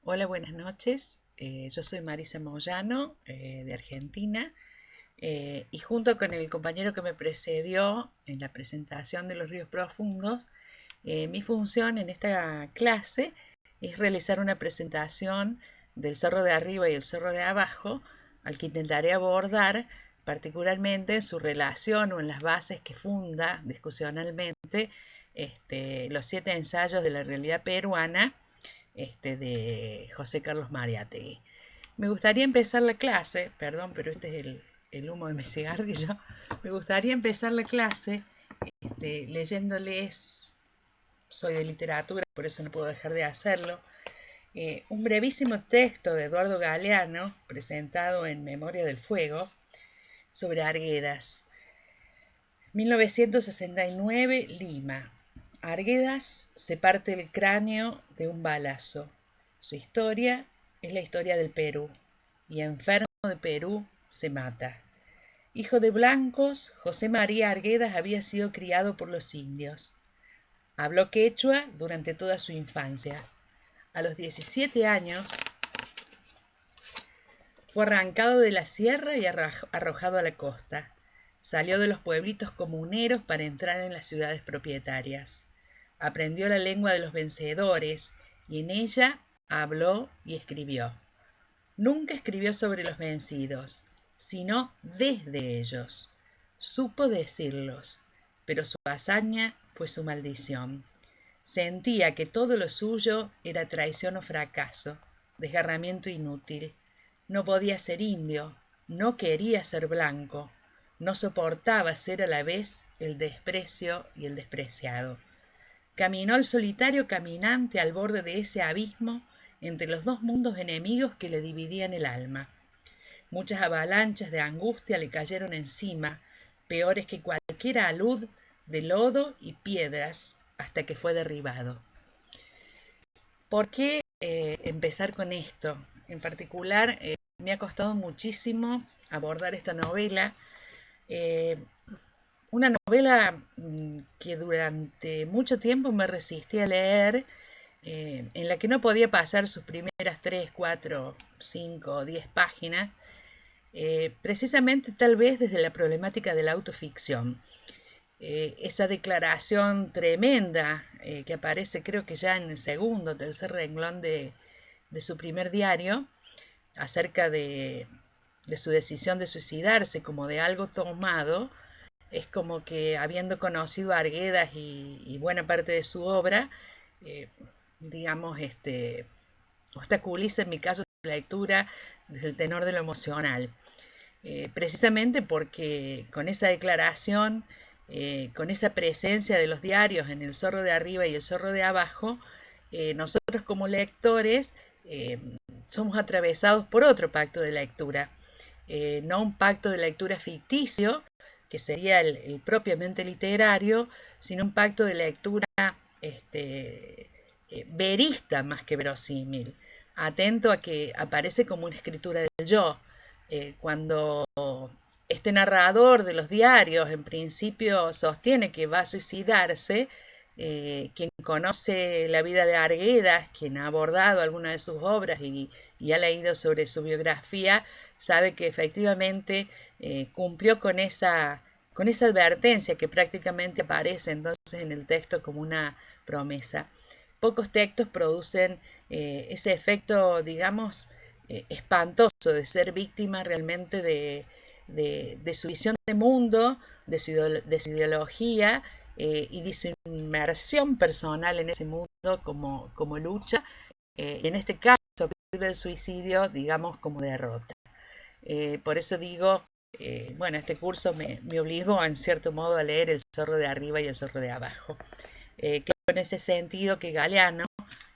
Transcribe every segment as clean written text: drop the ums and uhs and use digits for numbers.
Hola, buenas noches. Yo soy Marisa Moyano, de Argentina, y junto con el compañero que me precedió en la presentación de los ríos profundos, mi función en esta clase es realizar una presentación del Cerro de Arriba y el Cerro de Abajo, al que intentaré abordar particularmente su relación o en las bases que funda discusionalmente los 7 ensayos de la realidad peruana de José Carlos Mariátegui. Me gustaría empezar la clase, perdón, pero este es el humo de mi cigarrillo. Me gustaría empezar la clase leyéndoles, soy de literatura, por eso no puedo dejar de hacerlo, un brevísimo texto de Eduardo Galeano, presentado en Memoria del Fuego, sobre Arguedas. 1969, Lima. Arguedas se parte el cráneo de un balazo. Su historia es la historia del Perú, y enfermo de Perú se mata. Hijo de blancos, José María Arguedas había sido criado por los indios. Habló quechua durante toda su infancia. A los 17 años fue arrancado de la sierra y arrojado a la costa. Salió de los pueblitos comuneros para entrar en las ciudades propietarias. Aprendió la lengua de los vencedores y en ella habló y escribió. Nunca escribió sobre los vencidos, sino desde ellos. Supo decirlos, pero su hazaña fue su maldición. Sentía que todo lo suyo era traición o fracaso, desgarramiento inútil. No podía ser indio, no quería ser blanco, no soportaba ser a la vez el desprecio y el despreciado. Caminó el solitario caminante al borde de ese abismo entre los dos mundos enemigos que le dividían el alma. Muchas avalanchas de angustia le cayeron encima, peores que cualquier alud de lodo y piedras, hasta que fue derribado. ¿Por qué empezar con esto? En particular, me ha costado muchísimo abordar esta novela, eh, una novela que durante mucho tiempo me resistí a leer, en la que no podía pasar sus primeras 3, 4, 5, 10 páginas, precisamente tal vez desde la problemática de la autoficción. Esa declaración tremenda que aparece creo que ya en el segundo o tercer renglón de su primer diario, acerca de su decisión de suicidarse como de algo tomado, es como que habiendo conocido a Arguedas y buena parte de su obra, eh, digamos, obstaculiza en mi caso la lectura desde el tenor de lo emocional. Precisamente porque con esa declaración, con esa presencia de los diarios en el Zorro de Arriba y el Zorro de Abajo, nosotros como lectores somos atravesados por otro pacto de lectura, no un pacto de lectura ficticio, que sería el propiamente literario, sino un pacto de lectura verista más que verosímil, atento a que aparece como una escritura del yo. Cuando este narrador de los diarios en principio sostiene que va a suicidarse, quien conoce la vida de Arguedas, quien ha abordado alguna de sus obras y ha leído sobre su biografía, sabe que efectivamente cumplió con esa advertencia que prácticamente aparece entonces en el texto como una promesa. Pocos textos producen ese efecto, digamos, espantoso de ser víctima realmente de su visión de mundo, de su ideología y de su inmersión personal en ese mundo como lucha, y en este caso, a partir del suicidio, digamos, como derrota. Por eso digo, bueno, este curso me obligó en cierto modo a leer El Zorro de Arriba y El Zorro de Abajo. Creo en ese sentido que Galeano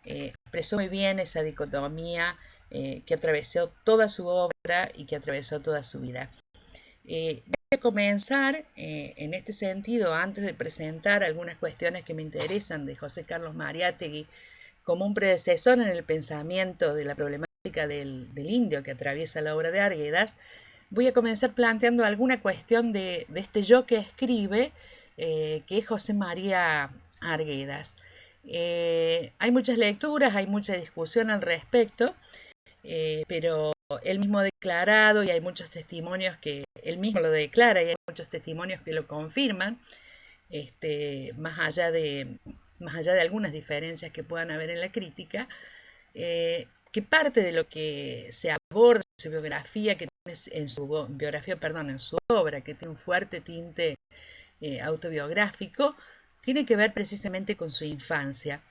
expresó muy bien esa dicotomía que atravesó toda su obra y que atravesó toda su vida. Voy a comenzar en este sentido, antes de presentar algunas cuestiones que me interesan de José Carlos Mariátegui como un predecesor en el pensamiento de la problemática del indio que atraviesa la obra de Arguedas. Voy a comenzar planteando alguna cuestión de este yo que escribe, que es José María Arguedas. Hay muchas lecturas, hay mucha discusión al respecto, pero él mismo ha declarado y hay muchos testimonios que él mismo lo declara y hay muchos testimonios que lo confirman, más allá de algunas diferencias que puedan haber en la crítica, que parte de lo que se aborda en su biografía, en su obra, que tiene un fuerte tinte autobiográfico, tiene que ver precisamente con su infancia.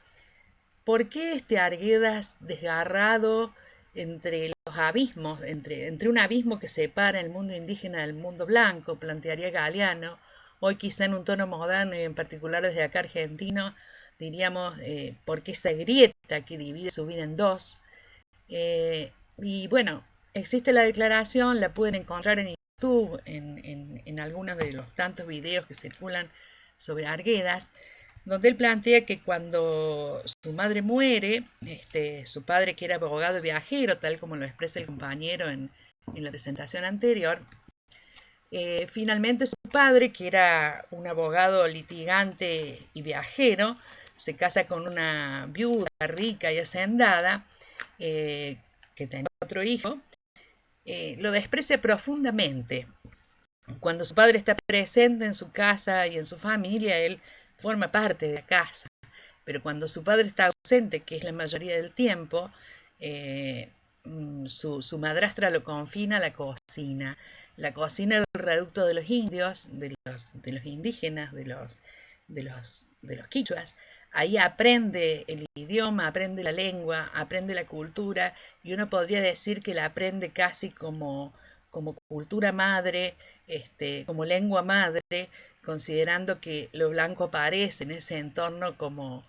¿Por qué este Arguedas desgarrado entre los abismos, entre un abismo que separa el mundo indígena del mundo blanco, plantearía Galeano, hoy quizá en un tono moderno y en particular desde acá argentino, diríamos, por qué esa grieta que divide su vida en dos? Y bueno, existe la declaración, la pueden encontrar en YouTube, en algunos de los tantos videos que circulan sobre Arguedas, donde él plantea que cuando su madre muere, su padre, que era abogado y viajero, tal como lo expresa el compañero en la presentación anterior, finalmente su padre, que era un abogado litigante y viajero, se casa con una viuda rica y hacendada, que tenía otro hijo, lo desprecia profundamente. Cuando su padre está presente en su casa y en su familia, él forma parte de la casa, pero cuando su padre está ausente, que es la mayoría del tiempo, su madrastra lo confina a la cocina. La cocina era el reducto de los indios, de los indígenas, de los quichuas. Ahí aprende el idioma, aprende la lengua, aprende la cultura, y uno podría decir que la aprende casi como cultura madre, como lengua madre, considerando que lo blanco aparece en ese entorno como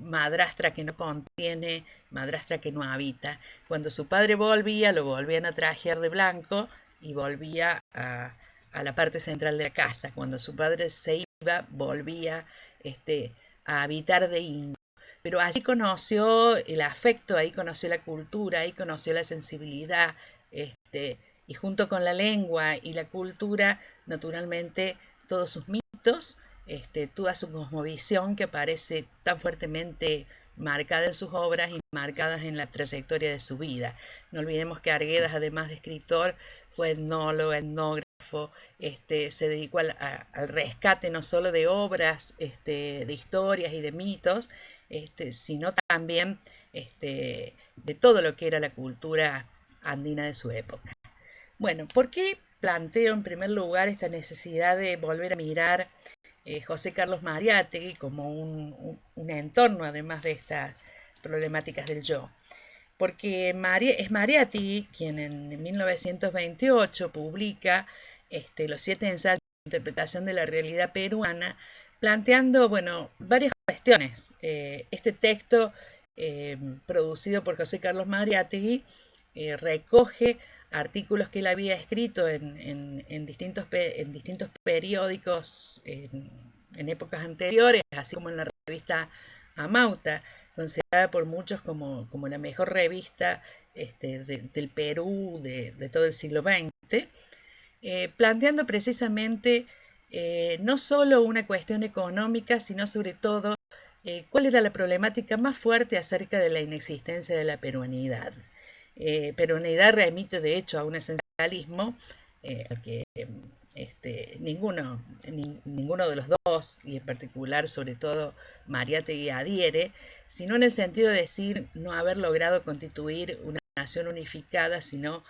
madrastra que no contiene, madrastra que no habita. Cuando su padre volvía, lo volvían a trajear de blanco y volvía a la parte central de la casa. Cuando su padre se iba, volvía a habitar de indio. Pero allí conoció el afecto, ahí conoció la cultura, ahí conoció la sensibilidad, y junto con la lengua y la cultura, naturalmente, todos sus mitos, toda su cosmovisión que aparece tan fuertemente marcada en sus obras y marcadas en la trayectoria de su vida. No olvidemos que Arguedas, además de escritor, fue etnólogo, etnógrafo, se dedicó al rescate no solo de obras, de historias y de mitos, sino también de todo lo que era la cultura andina de su época. Bueno, ¿por qué planteo en primer lugar esta necesidad de volver a mirar José Carlos Mariátegui como un entorno, además de estas problemáticas del yo? Porque es Mariátegui quien en 1928 publica los 7 ensayos de interpretación de la realidad peruana, planteando, bueno, varias cuestiones. Este texto, producido por José Carlos Mariátegui, recoge artículos que él había escrito en distintos periódicos en épocas anteriores, así como en la revista Amauta, considerada por muchos como la mejor revista del Perú de todo el siglo XX, planteando precisamente no solo una cuestión económica, sino sobre todo cuál era la problemática más fuerte acerca de la inexistencia de la peruanidad. Peruanidad remite de hecho a un esencialismo al que ninguno de los dos, y en particular sobre todo Mariátegui, adhiere, sino en el sentido de decir no haber logrado constituir una nación unificada, sino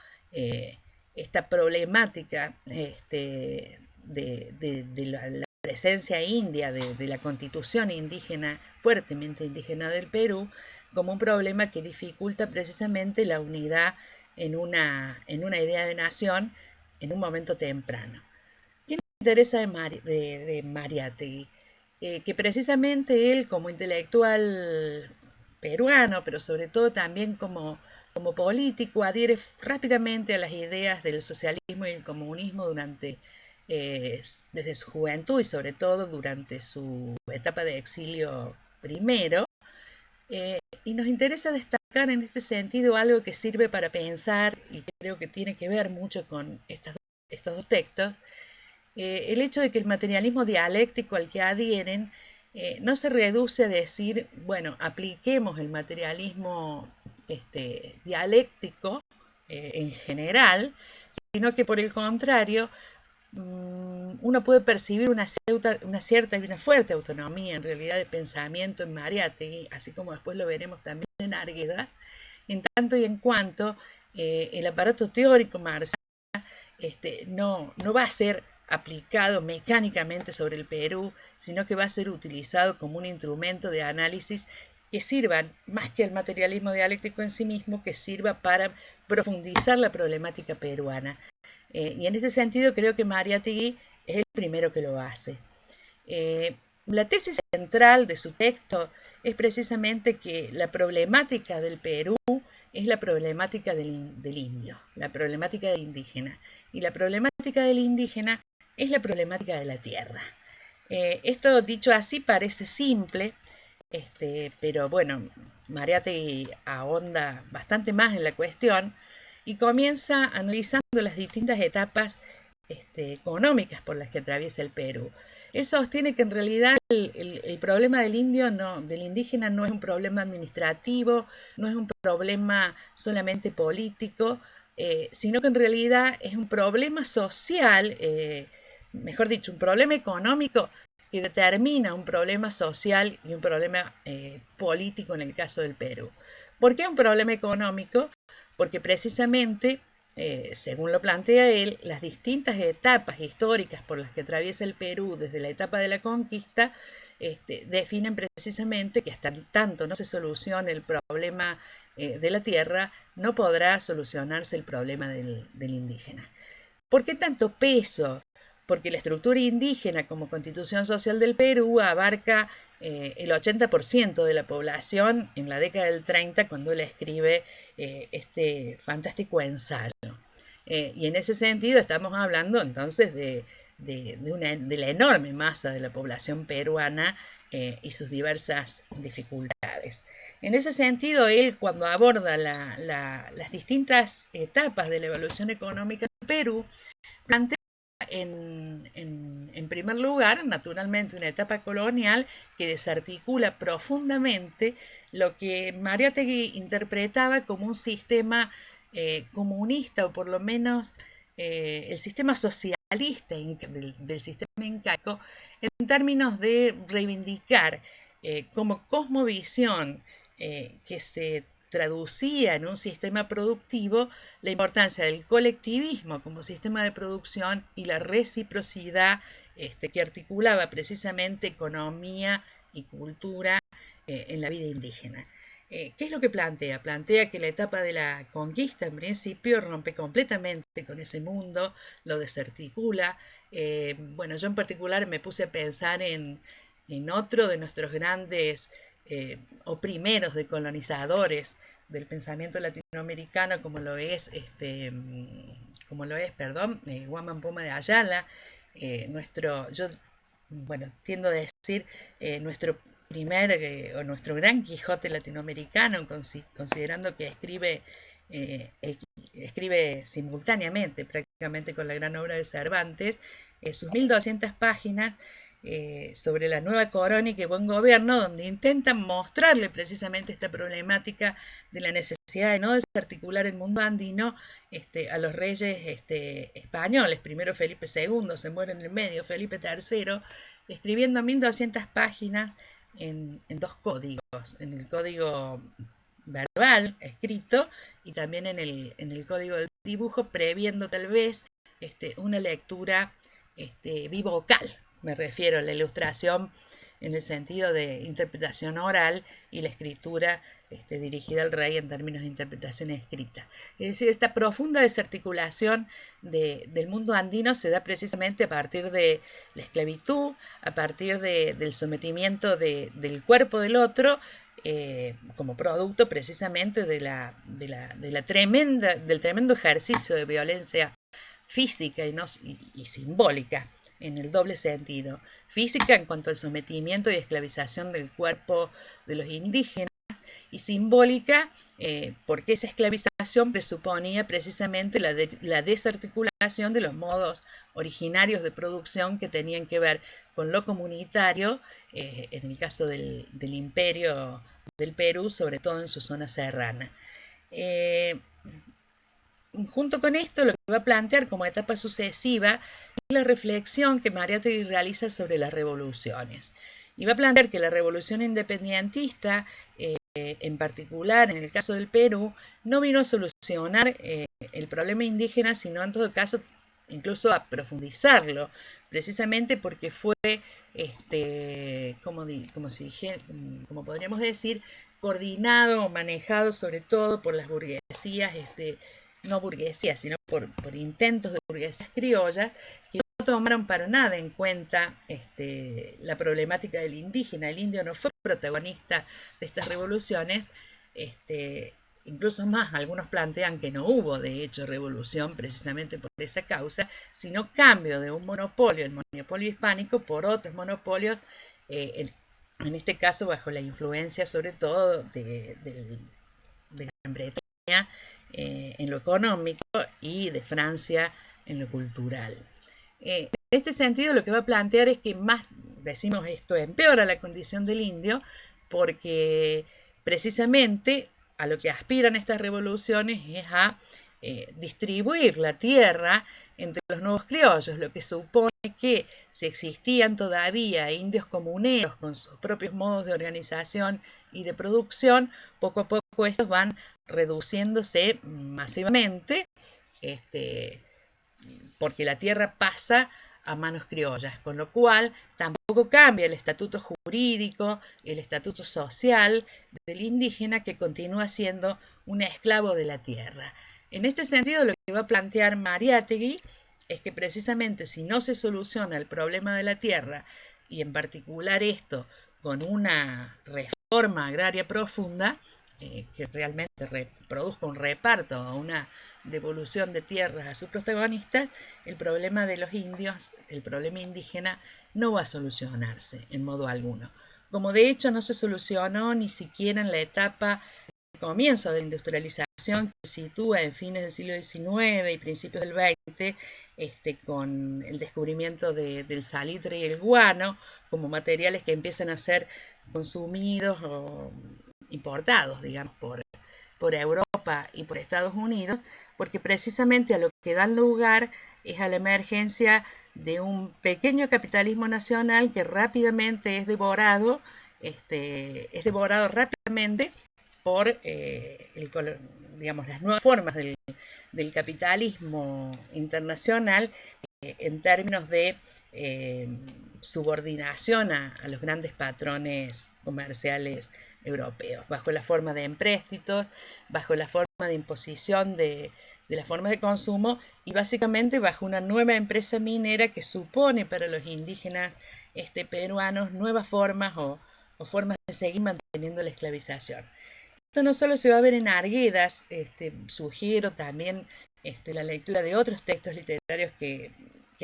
esta problemática de la presencia india, de la constitución indígena, fuertemente indígena del Perú, como un problema que dificulta precisamente la unidad en una idea de nación en un momento temprano. ¿Qué nos interesa de Mariátegui? Que precisamente él, como intelectual peruano, pero sobre todo también como político, adhiere rápidamente a las ideas del socialismo y el comunismo desde su juventud y sobre todo durante su etapa de exilio primero. Y nos interesa destacar en este sentido algo que sirve para pensar y creo que tiene que ver mucho con estos dos textos, el hecho de que el materialismo dialéctico al que adhieren no se reduce a decir, bueno, apliquemos el materialismo dialéctico en general, sino que por el contrario, uno puede percibir una cierta y una fuerte autonomía en realidad de pensamiento en Mariátegui, así como después lo veremos también en Arguedas, en tanto y en cuanto el aparato teórico marxista no va a ser aplicado mecánicamente sobre el Perú, sino que va a ser utilizado como un instrumento de análisis que sirva, más que el materialismo dialéctico en sí mismo, que sirva para profundizar la problemática peruana. Y en ese sentido creo que Mariátegui es el primero que lo hace. La tesis central de su texto es precisamente que la problemática del Perú es la problemática del indio, la problemática del indígena. Y la problemática del indígena es la problemática de la tierra. Esto dicho así parece simple, pero bueno, Mariátegui ahonda bastante más en la cuestión y comienza analizando las distintas etapas económicas por las que atraviesa el Perú. Él sostiene que en realidad el problema del del indígena no es un problema administrativo, no es un problema solamente político, sino que en realidad es un problema social, mejor dicho, un problema económico que determina un problema social y un problema político en el caso del Perú. ¿Por qué un problema económico? Porque precisamente, según lo plantea él, las distintas etapas históricas por las que atraviesa el Perú desde la etapa de la conquista definen precisamente que hasta tanto no se solucione el problema de la tierra, no podrá solucionarse el problema del indígena. ¿Por qué tanto peso? Porque la estructura indígena como constitución social del Perú abarca el 80% de la población en la década del 30 cuando él escribe este fantástico ensayo. Y en ese sentido estamos hablando entonces de la enorme masa de la población peruana y sus diversas dificultades. En ese sentido, él cuando aborda las distintas etapas de la evolución económica del Perú, plantea en primer lugar, naturalmente, una etapa colonial que desarticula profundamente lo que Mariátegui interpretaba como un sistema comunista, o por lo menos el sistema socialista del sistema incaico, en términos de reivindicar como cosmovisión que se traducía en un sistema productivo la importancia del colectivismo como sistema de producción y la reciprocidad que articulaba precisamente economía y cultura en la vida indígena. ¿Qué es lo que plantea? Plantea que la etapa de la conquista en principio rompe completamente con ese mundo, lo desarticula. Bueno, yo en particular me puse a pensar en otro de nuestros grandes o primeros decolonizadores del pensamiento latinoamericano como lo es Guamán Poma de Ayala, tiendo a decir nuestro primer o nuestro gran Quijote latinoamericano, considerando que escribe simultáneamente prácticamente con la gran obra de Cervantes sus 1200 páginas sobre la nueva crónica y buen gobierno, donde intentan mostrarle precisamente esta problemática de la necesidad de no desarticular el mundo andino a los reyes españoles. Primero Felipe II, se muere en el medio Felipe III, escribiendo 1200 páginas en dos códigos, en el código verbal escrito y también en el código del dibujo, previendo tal vez una lectura bivocal. Me refiero a la ilustración en el sentido de interpretación oral y la escritura dirigida al rey en términos de interpretación escrita. Es decir, esta profunda desarticulación del mundo andino se da precisamente a partir de la esclavitud, a partir del sometimiento del cuerpo del otro, como producto precisamente del tremendo ejercicio de violencia física y simbólica, en el doble sentido. Física en cuanto al sometimiento y esclavización del cuerpo de los indígenas, y simbólica porque esa esclavización presuponía precisamente la desarticulación de los modos originarios de producción que tenían que ver con lo comunitario en el caso del imperio del Perú, sobre todo en su zona serrana. Junto con esto, lo que va a plantear como etapa sucesiva es la reflexión que Mariátegui realiza sobre las revoluciones. Y va a plantear que la revolución independentista, en particular en el caso del Perú, no vino a solucionar el problema indígena, sino en todo caso incluso a profundizarlo, precisamente porque fue, como podríamos decir, coordinado o manejado sobre todo por las burguesías, no burguesías, sino por intentos de burguesías criollas, que no tomaron para nada en cuenta la problemática del indígena. El indio no fue protagonista de estas revoluciones, incluso más, algunos plantean que no hubo de hecho revolución precisamente por esa causa, sino cambio de un monopolio, el monopolio hispánico, por otros monopolios, en este caso bajo la influencia sobre todo de Gran Bretaña en lo económico y de Francia en lo cultural. En este sentido, lo que va a plantear es que más, decimos esto, empeora la condición del indio, porque precisamente a lo que aspiran estas revoluciones es a distribuir la tierra entre los nuevos criollos, lo que supone que si existían todavía indios comuneros con sus propios modos de organización y de producción, poco a poco estos van reduciéndose masivamente, porque la tierra pasa a manos criollas, con lo cual tampoco cambia el estatuto jurídico, el estatuto social del indígena, que continúa siendo un esclavo de la tierra. En este sentido, lo que va a plantear Mariátegui es que precisamente si no se soluciona el problema de la tierra, y en particular esto con una reforma agraria profunda, que realmente produzca un reparto o una devolución de tierras a sus protagonistas, el problema de los indios, el problema indígena, no va a solucionarse en modo alguno. Como de hecho no se solucionó ni siquiera en la etapa de comienzo de la industrialización, que se sitúa en fines del siglo XIX y principios del XX, con el descubrimiento del salitre y el guano como materiales que empiezan a ser consumidos o importados, digamos, por Europa y por Estados Unidos, porque precisamente a lo que dan lugar es a la emergencia de un pequeño capitalismo nacional que rápidamente es devorado rápidamente por las nuevas formas del capitalismo internacional, en términos de subordinación a los grandes patrones comerciales europeos, bajo la forma de empréstitos, bajo la forma de imposición de las formas de consumo y básicamente bajo una nueva empresa minera que supone para los indígenas peruanos nuevas formas o formas de seguir manteniendo la esclavización. Esto no solo se va a ver en Arguedas, sugiero también la lectura de otros textos literarios que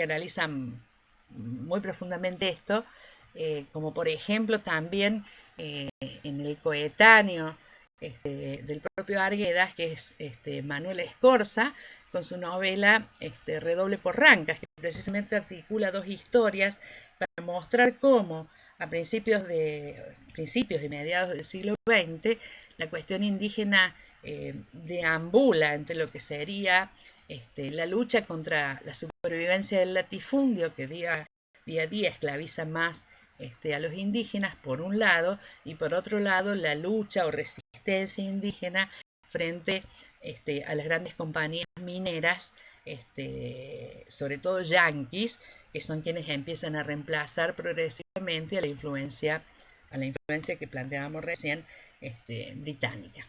analizan muy profundamente esto, como por ejemplo también en el coetáneo del propio Arguedas, que es Manuel Escorza, con su novela Redoble por Rancas, que precisamente articula dos historias para mostrar cómo a principios y mediados del siglo XX la cuestión indígena deambula entre lo que sería la lucha contra la supervivencia del latifundio, que día a día esclaviza más a los indígenas, por un lado, y por otro lado la lucha o resistencia indígena frente a las grandes compañías mineras, sobre todo yanquis, que son quienes empiezan a reemplazar progresivamente a la influencia que planteábamos recién, británica.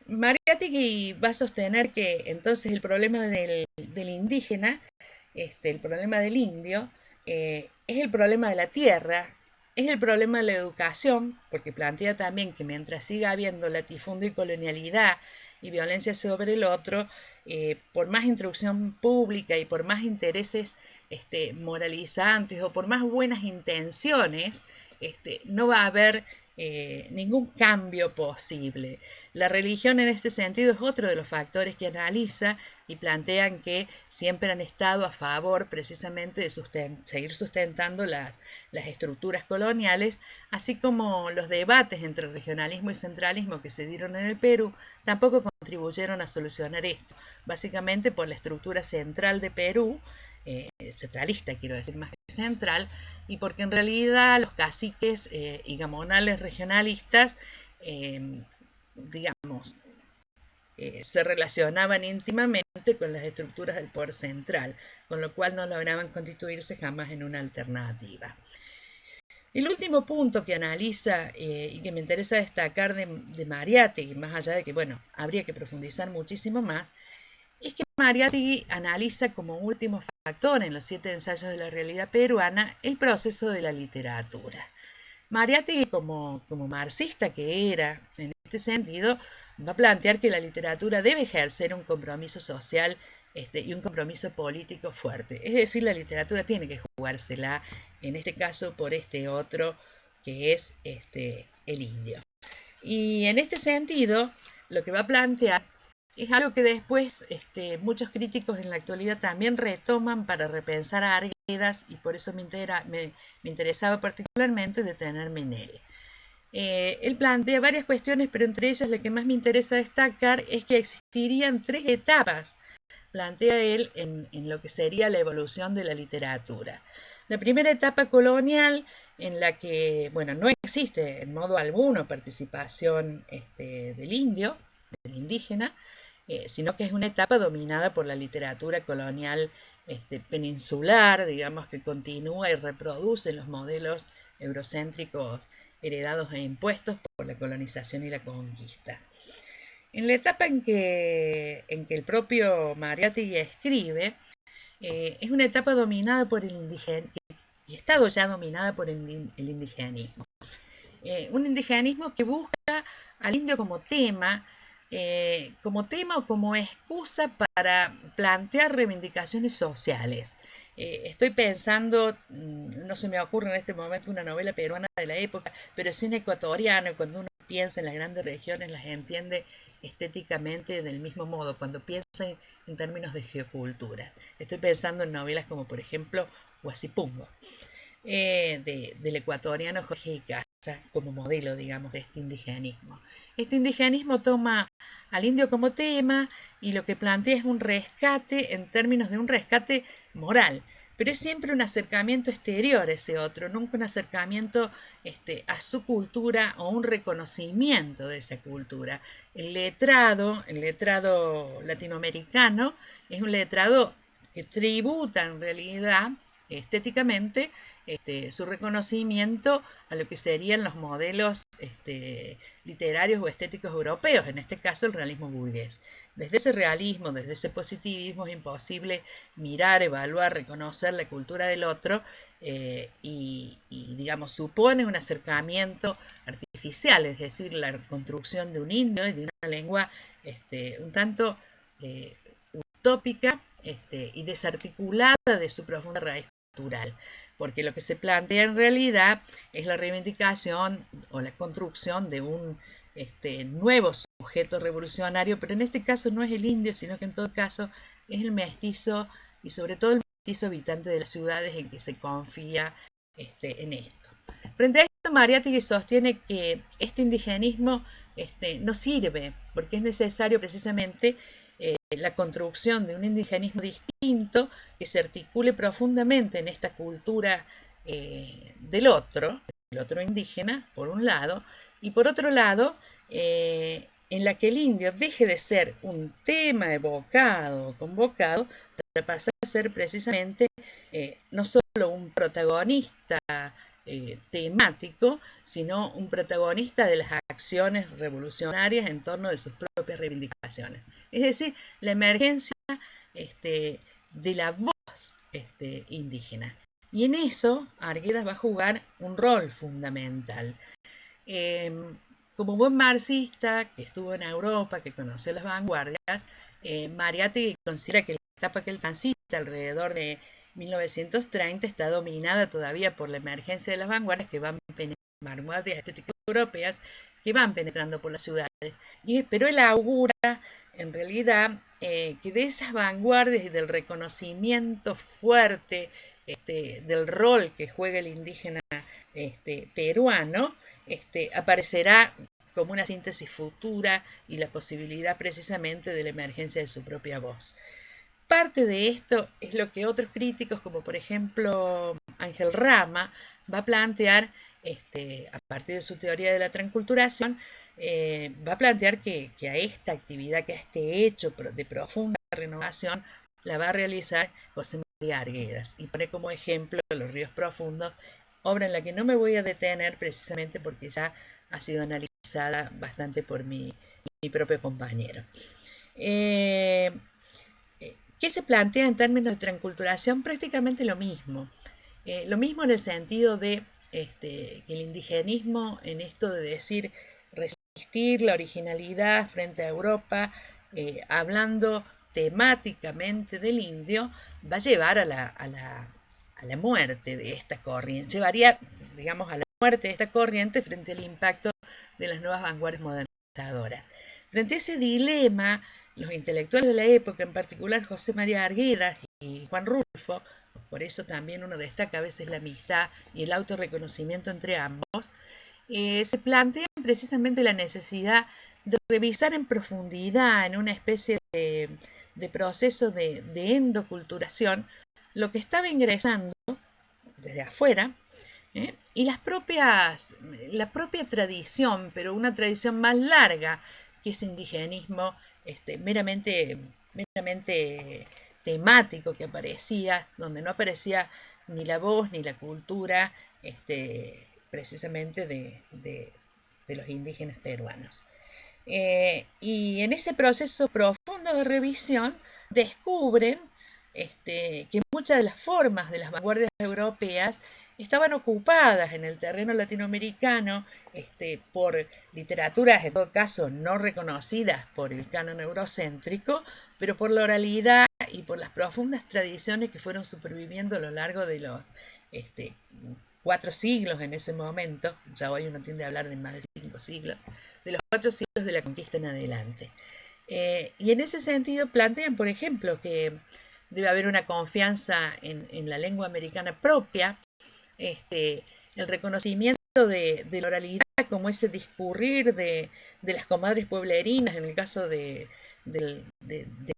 Mariátegui va a sostener que entonces el problema del indígena, el problema del indio, es el problema de la tierra, es el problema de la educación, porque plantea también que mientras siga habiendo latifundio y colonialidad y violencia sobre el otro, por más instrucción pública y por más intereses moralizantes o por más buenas intenciones, no va a haber ningún cambio posible. La religión en este sentido es otro de los factores que analiza y plantean que siempre han estado a favor precisamente de seguir sustentando las estructuras coloniales, así como los debates entre regionalismo y centralismo que se dieron en el Perú tampoco contribuyeron a solucionar esto, básicamente por la estructura central de Perú, centralista quiero decir más que central, y porque en realidad los caciques y gamonales regionalistas digamos se relacionaban íntimamente con las estructuras del poder central, con lo cual no lograban constituirse jamás en una alternativa. El último punto que analiza y que me interesa destacar de Mariátegui, más allá de que, bueno, habría que profundizar muchísimo más, es que Mariátegui analiza como último factor en los 7 ensayos de la realidad peruana el proceso de la literatura. Mariátegui, como marxista que era en este sentido, va a plantear que la literatura debe ejercer un compromiso social y un compromiso político fuerte. Es decir, la literatura tiene que jugársela, en este caso, por este otro que es el indio. Y en este sentido, lo que va a plantear es algo que después muchos críticos en la actualidad también retoman para repensar a Arguedas, y por eso me interesaba particularmente detenerme en él. Él plantea varias cuestiones, pero entre ellas la que más me interesa destacar es que existirían 3 etapas, plantea él, en lo que sería la evolución de la literatura. La primera etapa colonial, en la que, bueno, no existe en modo alguno participación del indio, del indígena, sino que es una etapa dominada por la literatura colonial peninsular, digamos, que continúa y reproduce los modelos eurocéntricos heredados e impuestos por la colonización y la conquista. En la etapa en que el propio Mariátegui escribe, es una etapa dominada por el indigenismo, y ha estado ya dominada por el indigenismo. Un indigenismo que busca al indio como tema o como excusa para plantear reivindicaciones sociales. Estoy pensando, no se me ocurre en este momento una novela peruana de la época, pero sí un ecuatoriano, cuando uno piensa en las grandes regiones las entiende estéticamente del mismo modo, cuando piensa en términos de geocultura. Estoy pensando en novelas como por ejemplo Huasipungo, del ecuatoriano Jorge Icaza, como modelo, digamos, de este indigenismo. Este indigenismo toma al indio como tema y lo que plantea es un rescate en términos de un rescate moral, pero es siempre un acercamiento exterior a ese otro, nunca un acercamiento a su cultura o un reconocimiento de esa cultura. El letrado latinoamericano es un letrado que tributa en realidad estéticamente su reconocimiento a lo que serían los modelos literarios o estéticos europeos, en este caso el realismo burgués. Desde ese realismo, desde ese positivismo es imposible mirar, evaluar, reconocer la cultura del otro y digamos, supone un acercamiento artificial, es decir, la construcción de un indio y de una lengua un tanto utópica y desarticulada de su profunda raíz cultural, porque lo que se plantea en realidad es la reivindicación o la construcción de un nuevo sujeto revolucionario, pero en este caso no es el indio, sino que en todo caso es el mestizo y sobre todo el mestizo habitante de las ciudades en que se confía en esto. Frente a esto, Mariátegui sostiene que este indigenismo no sirve porque es necesario precisamente la construcción de un indigenismo distinto que se articule profundamente en esta cultura del otro indígena, por un lado, y por otro lado, en la que el indio deje de ser un tema evocado o convocado para pasar a ser precisamente no solo un protagonista temático, sino un protagonista de las acciones revolucionarias en torno de sus propias reivindicaciones. Es decir, la emergencia de la voz indígena. Y en eso Arguedas va a jugar un rol fundamental. Como buen marxista que estuvo en Europa, que conoció las vanguardias, Mariátegui considera que la etapa que él transita alrededor de 1930 está dominada todavía por la emergencia de las vanguardias que van penetrar vanguardias estéticas europeas que van penetrando por las ciudades. Pero él augura, en realidad, que de esas vanguardias y del reconocimiento fuerte del rol que juega el indígena peruano, aparecerá como una síntesis futura y la posibilidad precisamente de la emergencia de su propia voz. Parte de esto es lo que otros críticos, como por ejemplo Ángel Rama, va a plantear a partir de su teoría de la transculturación, va a plantear que a esta actividad, que a este hecho de profunda renovación, la va a realizar José María Arguedas. Y pone como ejemplo Los ríos profundos, obra en la que no me voy a detener precisamente porque ya ha sido analizada bastante por mi propio compañero. ¿Qué se plantea en términos de transculturación? Prácticamente lo mismo. Lo mismo en el sentido de que el indigenismo, en esto de decir resistir la originalidad frente a Europa, hablando temáticamente del indio, va a llevar a la muerte de esta corriente, llevaría, digamos, a la muerte de esta corriente frente al impacto de las nuevas vanguardias modernizadoras. Frente a ese dilema, los intelectuales de la época, en particular José María Arguedas y Juan Rulfo, por eso también uno destaca a veces la amistad y el autorreconocimiento entre ambos, se plantean precisamente la necesidad de revisar en profundidad, en una especie de proceso de endoculturación, lo que estaba ingresando desde afuera, y la propia tradición, pero una tradición más larga, que es indigenismo meramente temático que aparecía, donde no aparecía ni la voz ni la cultura precisamente de los indígenas peruanos. Y en ese proceso profundo de revisión descubren que muchas de las formas de las vanguardias europeas estaban ocupadas en el terreno latinoamericano por literaturas, en todo caso, no reconocidas por el canon eurocéntrico, pero por la oralidad y por las profundas tradiciones que fueron superviviendo a lo largo de los 4 siglos en ese momento, ya hoy uno tiende a hablar de más de 5 siglos, de los 4 siglos de la conquista en adelante. Y en ese sentido plantean, por ejemplo, que debe haber una confianza en la lengua americana propia, el reconocimiento de la oralidad como ese discurrir de las comadres pueblerinas, en el caso de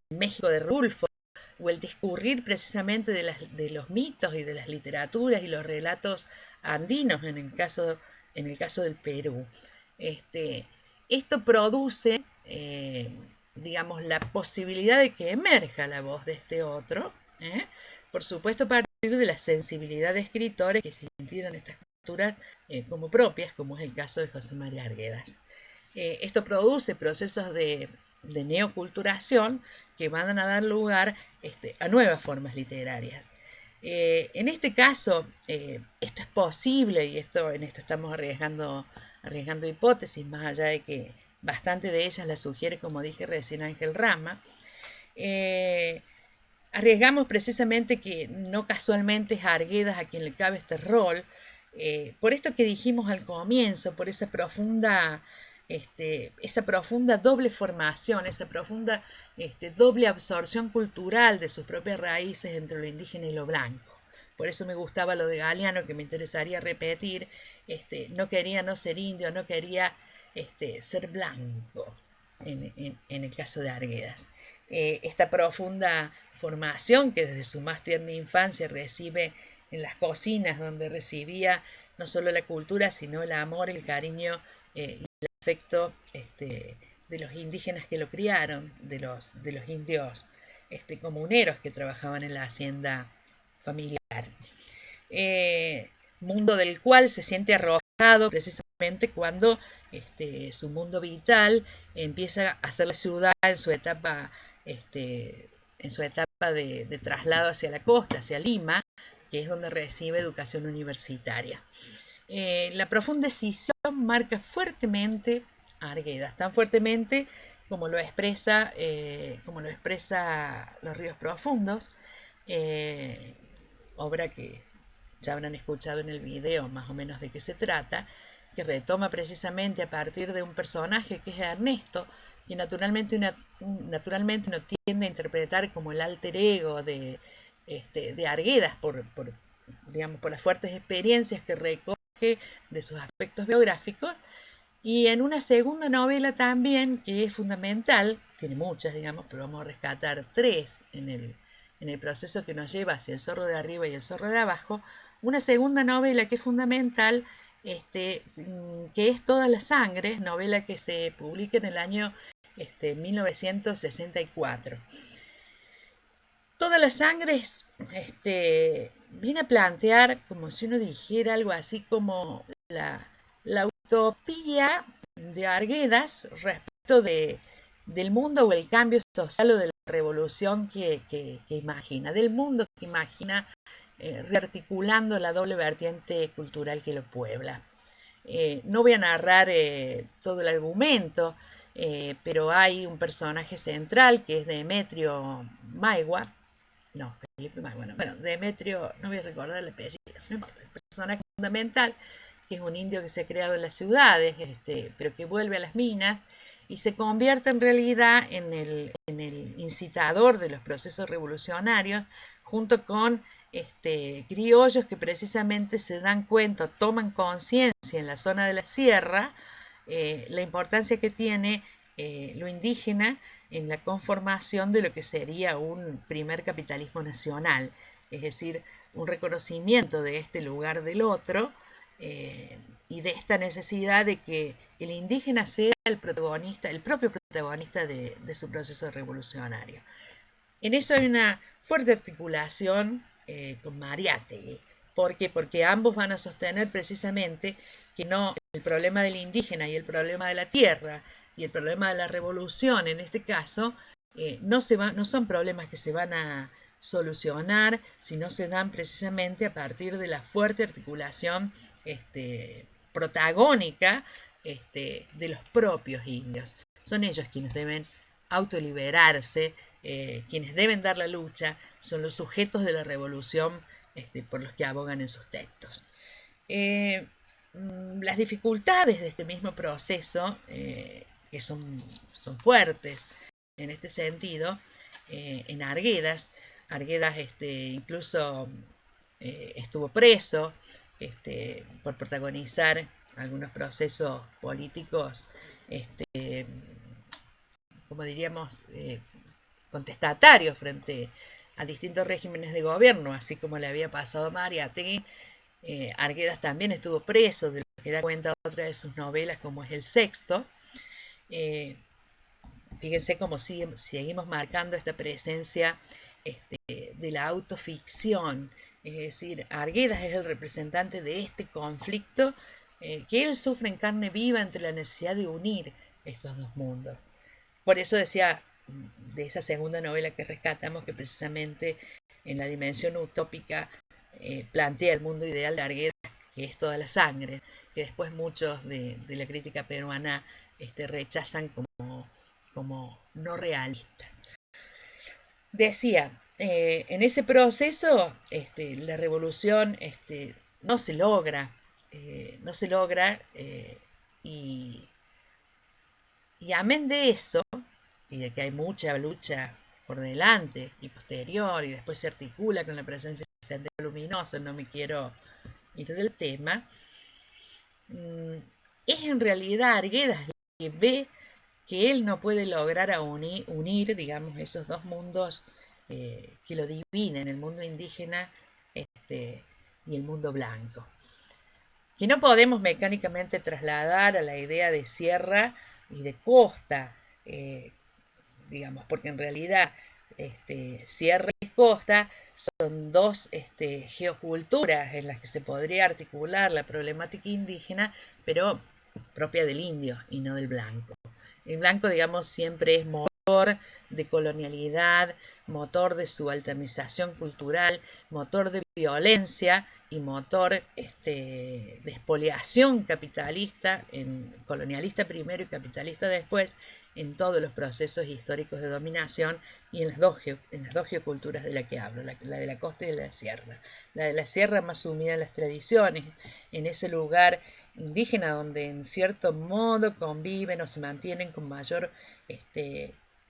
México de Rulfo, o el discurrir precisamente de los mitos y de las literaturas y los relatos andinos en el caso del Perú. Esto produce, digamos, la posibilidad de que emerja la voz de este otro, por supuesto a partir de la sensibilidad de escritores que sintieron estas culturas como propias, como es el caso de José María Arguedas. Esto produce procesos de neoculturación que van a dar lugar a nuevas formas literarias. En este caso, esto es posible y en esto estamos arriesgando hipótesis, más allá de que bastante de ellas las sugiere, como dije recién, Ángel Rama. Arriesgamos precisamente que no casualmente es a Arguedas a quien le cabe este rol, por esto que dijimos al comienzo, por esa profunda doble formación, esa profunda doble absorción cultural de sus propias raíces entre lo indígena y lo blanco. Por eso me gustaba lo de Galeano, que me interesaría repetir, no quería no ser indio, no quería ser blanco, en el caso de Arguedas. Esta profunda formación que desde su más tierna infancia recibe en las cocinas, donde recibía no solo la cultura, sino el amor, el cariño y el afecto de los indígenas que lo criaron, de los indios comuneros que trabajaban en la hacienda familiar. Mundo del cual se siente arrojado precisamente cuando su mundo vital empieza a ser la ciudad en su etapa de traslado hacia la costa, hacia Lima, que es donde recibe educación universitaria. La profunda decisión marca fuertemente a Arguedas, tan fuertemente como lo expresa Los ríos profundos, obra que ya habrán escuchado en el video más o menos de qué se trata, que retoma precisamente a partir de un personaje que es Ernesto, que naturalmente uno tiende a interpretar como el alter ego de Arguedas digamos, por las fuertes experiencias que recoge de sus aspectos biográficos. Y en una segunda novela también, que es fundamental, tiene muchas, digamos, pero vamos a rescatar tres en el proceso que nos lleva hacia el zorro de arriba y el zorro de abajo, una segunda novela que es fundamental, que es Toda la sangre, novela que se publica en el año 1964. Toda la sangre viene a plantear, como si uno dijera algo así como la utopía de Arguedas respecto del mundo o el cambio social o de la revolución que imagina, del mundo que imagina, rearticulando la doble vertiente cultural que lo puebla. No voy a narrar todo el argumento, pero hay un personaje central que es Demetrio Maigua. No, Felipe Maigua, no. Bueno, Demetrio, no voy a recordar el apellido, no importa. El personaje fundamental, que es un indio que se ha creado en las ciudades, pero que vuelve a las minas y se convierte en realidad en el incitador de los procesos revolucionarios, junto con criollos que precisamente se dan cuenta, toman conciencia en la zona de la sierra, la importancia que tiene lo indígena en la conformación de lo que sería un primer capitalismo nacional, es decir, un reconocimiento de este lugar del otro, y de esta necesidad de que el indígena sea el protagonista, el propio protagonista de su proceso revolucionario. En eso hay una fuerte articulación con Mariátegui. ¿Por qué? Porque ambos van a sostener precisamente que no el problema del indígena y el problema de la tierra y el problema de la revolución, en este caso, no son problemas que se van a solucionar si no se dan precisamente a partir de la fuerte articulación protagónica de los propios indios. Son ellos quienes deben autoliberarse, quienes deben dar la lucha, son los sujetos de la revolución por los que abogan en sus textos. Las dificultades de este mismo proceso, que son fuertes en este sentido, en Arguedas incluso estuvo preso por protagonizar algunos procesos políticos, como diríamos, contestatarios frente a distintos regímenes de gobierno, así como le había pasado a Mariátegui. Arguedas también estuvo preso, de lo que da cuenta otra de sus novelas, como es El Sexto. Fíjense cómo seguimos marcando esta presencia de la autoficción, es decir, Arguedas es el representante de este conflicto que él sufre en carne viva entre la necesidad de unir estos dos mundos. Por eso decía de esa segunda novela que rescatamos que precisamente en la dimensión utópica plantea el mundo ideal de Arguedas, que es Toda la sangre, que después muchos de la crítica peruana rechazan como no realista. Decía, en ese proceso la revolución no se logra, y amén de eso, y de que hay mucha lucha por delante y posterior, y después se articula con la presencia de Sendero Luminoso, no me quiero ir del tema, es en realidad Arguedas que ve que él no puede lograr unir, digamos, esos dos mundos que lo dividen, el mundo indígena y el mundo blanco. Que no podemos mecánicamente trasladar a la idea de sierra y de costa, digamos, porque en realidad sierra y costa son dos geoculturas en las que se podría articular la problemática indígena, pero propia del indio y no del blanco. El blanco, digamos, siempre es motor de colonialidad, motor de subalternización cultural, motor de violencia y motor de expoliación capitalista, colonialista primero y capitalista después, en todos los procesos históricos de dominación y en las dos geoculturas de la que hablo, la de la costa y la de la sierra. La de la sierra más sumida en las tradiciones, en ese lugar indígena donde en cierto modo conviven o se mantienen con mayor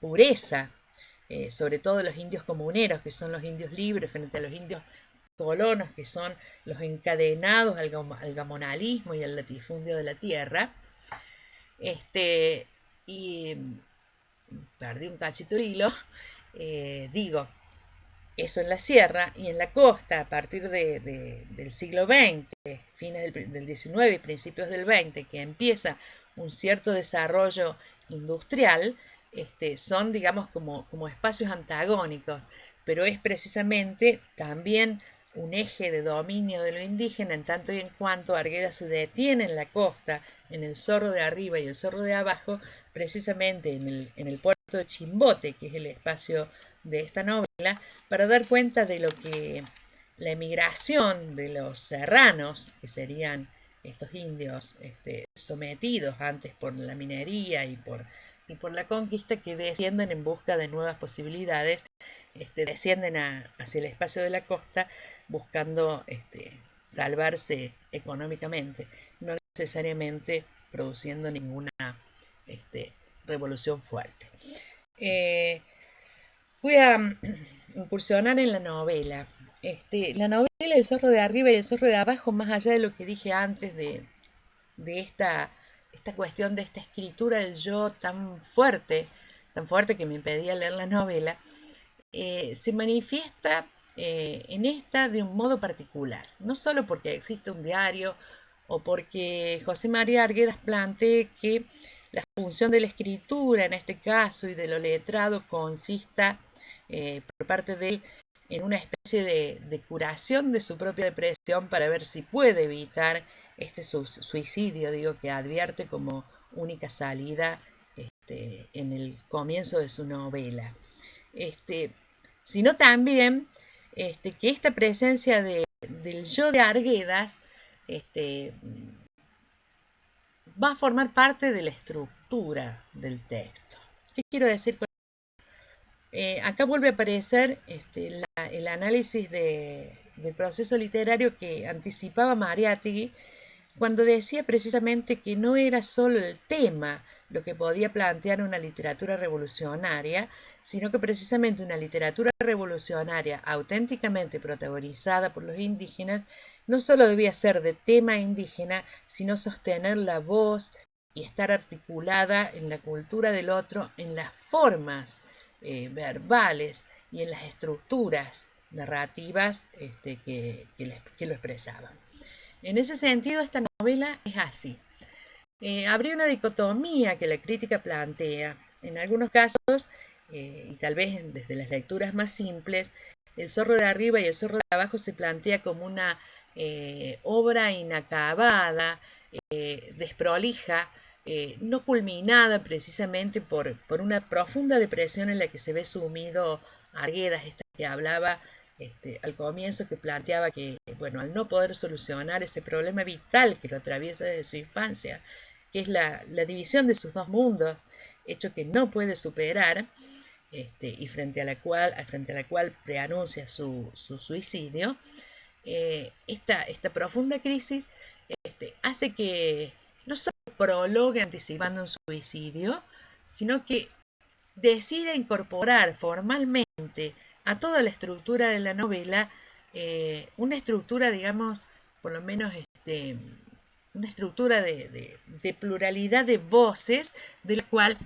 pureza, sobre todo los indios comuneros, que son los indios libres, frente a los indios colonos, que son los encadenados al gamonalismo y al latifundio de la tierra. Y perdí un cachito de hilo. Digo, eso en la sierra, y en la costa a partir del siglo XX, fines del XIX y principios del XX, que empieza un cierto desarrollo industrial, son, digamos, como espacios antagónicos, pero es precisamente también un eje de dominio de lo indígena, en tanto y en cuanto Arguedas se detiene en la costa, en el Zorro de arriba y el Zorro de abajo, precisamente en el puerto de Chimbote, que es el espacio de esta novela, para dar cuenta de lo que la emigración de los serranos, que serían estos indios sometidos antes por la minería y por la conquista, que descienden en busca de nuevas posibilidades, descienden hacia el espacio de la costa buscando salvarse económicamente, no necesariamente produciendo ninguna revolución fuerte. Voy a incursionar en la novela. La novela El zorro de arriba y el zorro de abajo, más allá de lo que dije antes de esta cuestión de esta escritura del yo tan fuerte que me impedía leer la novela, se manifiesta en esta de un modo particular, no solo porque existe un diario o porque José María Arguedas plantee que la función de la escritura en este caso y de lo letrado consista por parte de él en una especie de curación de su propia depresión para ver si puede evitar este suicidio, digo, que advierte como única salida en el comienzo de su novela. Sino también que esta presencia del yo de Arguedas va a formar parte de la estructura del texto. ¿Qué quiero decir con esto? Acá vuelve a aparecer el análisis del proceso literario que anticipaba Mariátegui cuando decía precisamente que no era solo el tema lo que podía plantear una literatura revolucionaria, sino que precisamente una literatura revolucionaria auténticamente protagonizada por los indígenas no solo debía ser de tema indígena, sino sostener la voz y estar articulada en la cultura del otro, en las formas verbales y en las estructuras narrativas que lo expresaban. En ese sentido, esta novela es así. Habría una dicotomía que la crítica plantea. En algunos casos, y tal vez desde las lecturas más simples, El zorro de arriba y el zorro de abajo se plantea como una obra inacabada, desprolija, no culminada precisamente por una profunda depresión en la que se ve sumido Arguedas, esta que hablaba al comienzo, que planteaba que, bueno, al no poder solucionar ese problema vital que lo atraviesa desde su infancia, que es la división de sus dos mundos, hecho que no puede superar, y frente a la cual preanuncia su suicidio, esta profunda crisis hace que no solo prologue anticipando un suicidio, sino que decide incorporar formalmente a toda la estructura de la novela una estructura, digamos, por lo menos una estructura de pluralidad de voces, de la cual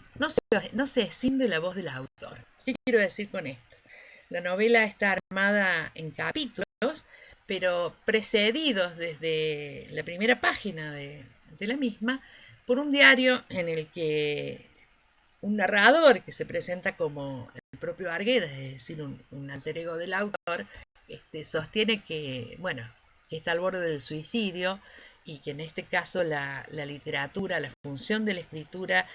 no se escinde la voz del autor. ¿Qué quiero decir con esto? La novela está armada en capítulos, pero precedidos desde la primera página de la misma por un diario en el que un narrador que se presenta como el propio Arguedas, es decir, un alter ego del autor, sostiene que, bueno, que está al borde del suicidio y que en este caso la literatura, la función de la escritura,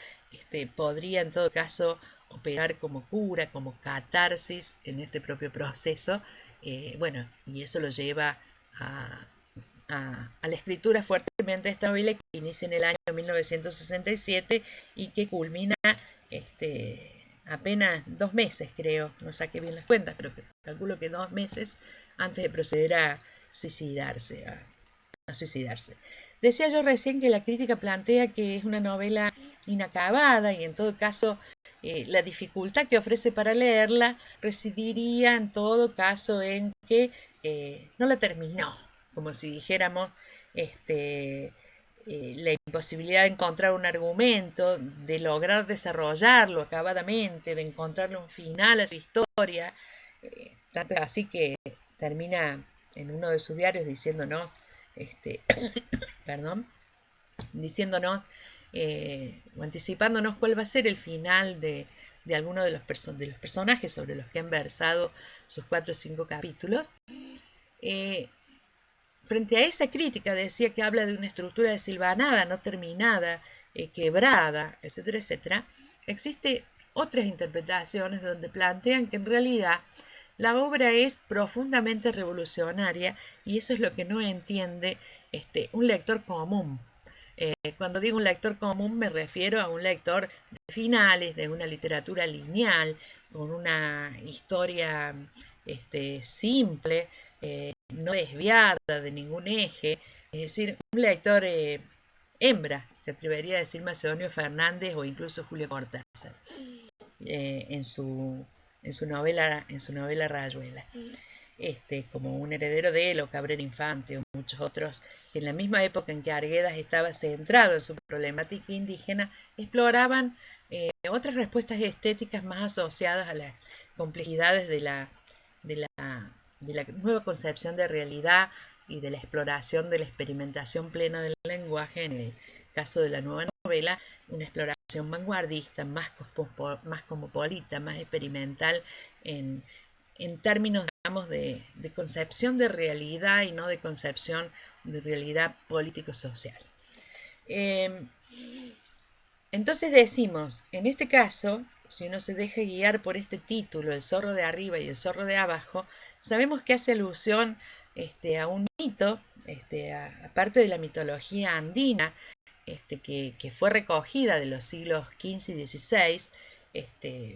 podría en todo caso operar como cura, como catarsis en este propio proceso, bueno, y eso lo lleva a la escritura fuertemente de esta novela que inicia en el año 1967 y que culmina apenas 2 meses, creo, no saqué bien las cuentas, pero calculo que 2 meses antes de proceder a suicidarse. Decía yo recién que la crítica plantea que es una novela inacabada y en todo caso la dificultad que ofrece para leerla residiría en todo caso en que no la terminó, como si dijéramos la imposibilidad de encontrar un argumento, de lograr desarrollarlo acabadamente, de encontrarle un final a su historia, tanto es así que termina en uno de sus diarios diciéndonos, perdón, diciéndonos o anticipándonos cuál va a ser el final de alguno de los personajes sobre los que han versado sus 4 o 5 capítulos. Frente a esa crítica decía que habla de una estructura desilvanada, no terminada, quebrada, etcétera, etcétera, existe otras interpretaciones donde plantean que en realidad la obra es profundamente revolucionaria y eso es lo que no entiende un lector común. Cuando digo un lector común me refiero a un lector de finales, de una literatura lineal, con una historia simple, no desviada de ningún eje, es decir, un lector hembra, se atrevería a decir Macedonio Fernández o incluso Julio Cortázar en su novela Rayuela. Como un heredero de él o Cabrera Infante o muchos otros que en la misma época en que Arguedas estaba centrado en su problemática indígena exploraban otras respuestas estéticas más asociadas a las complejidades de la nueva concepción de realidad y de la exploración de la experimentación plena del lenguaje. En el caso de la nueva novela, una exploración vanguardista, más cosmopolita, más experimental en términos, digamos, de concepción de realidad y no de concepción de realidad político-social. Entonces decimos, en este caso, si uno se deja guiar por este título, El zorro de arriba y el zorro de abajo, sabemos que hace alusión a un mito, aparte de la mitología andina, que fue recogida de los siglos XV y XVI,